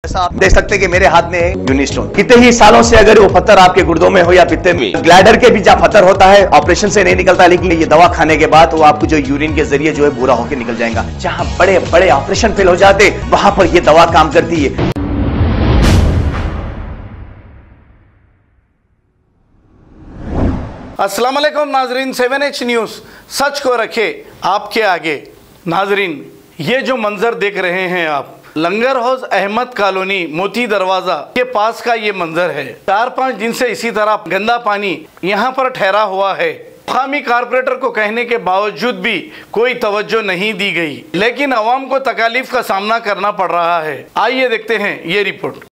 ऐसा आप देख सकते हैं कि मेरे हाथ में है यूनिस्टोन। कितने ही सालों से अगर वो पत्थर आपके गुर्दों में हो या पित्ते में, ग्लैडर के भी जब पत्थर होता है ऑपरेशन से नहीं निकलता, लेकिन ये दवा खाने के बाद वो आपको जो यूरिन के जरिए जो है बुरा होकर निकल जाएगा। जहां बड़े बड़े ऑपरेशन फेल हो जाते वहां पर ये दवा काम करती है। अस्सलाम वालेकुम नाजरीन, 7H न्यूज़ सच को रखे आपके आगे। नाजरीन, ये जो मंजर देख रहे हैं आप, लंगर हाउस अहमद कॉलोनी मोती दरवाजा के पास का ये मंजर है। 4-5 दिन से इसी तरह गंदा पानी यहाँ पर ठहरा हुआ है। मुकामी कारपोरेटर को कहने के बावजूद भी कोई तवज्जो नहीं दी गई, लेकिन अवाम को तकालीफ का सामना करना पड़ रहा है। आइए देखते हैं ये रिपोर्ट।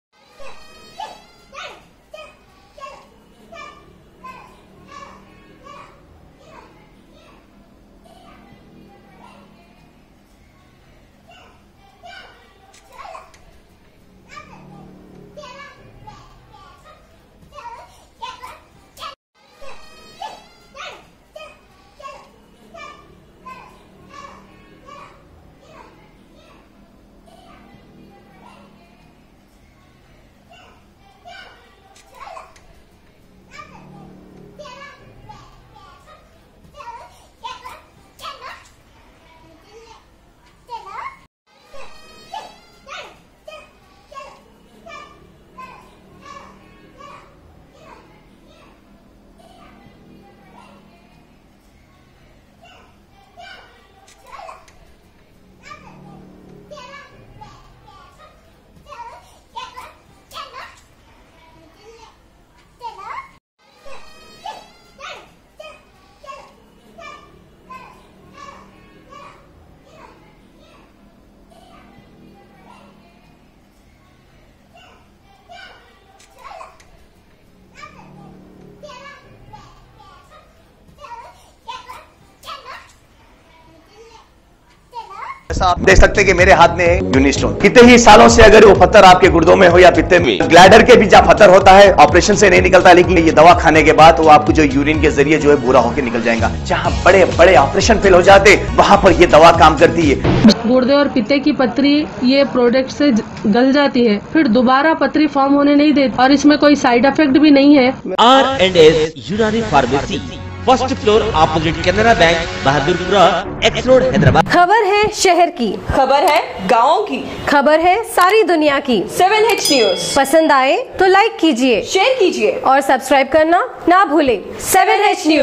ऐसा आप देख सकते हैं कि मेरे हाथ में है यूनिस्टोन। कितने ही सालों से अगर वो पत्थर आपके गुर्दों में हो या पित्ते में, ग्लैडर के भी जब पत्थर होता है ऑपरेशन से नहीं निकलता, लेकिन ये दवा खाने के बाद वो आपको जो यूरिन के जरिए जो है बुरा होकर निकल जाएगा। जहां बड़े बड़े ऑपरेशन फेल हो जाते वहां पर ये दवा काम करती है। गुर्दे और पित्ते की पथरी ये प्रोडक्ट से गल जाती है, फिर दोबारा पथरी फॉर्म होने नहीं देती और इसमें कोई साइड इफेक्ट भी नहीं है। R&S यूनानी pharmacy, first floor opposite Canara bank, Bahadurpura x road, Hyderabad. खबर है शहर की, खबर है गाँव की, खबर है सारी दुनिया की। 7H न्यूज़ पसंद आए तो लाइक कीजिए, शेयर कीजिए और सब्सक्राइब करना ना भूले। 7H news.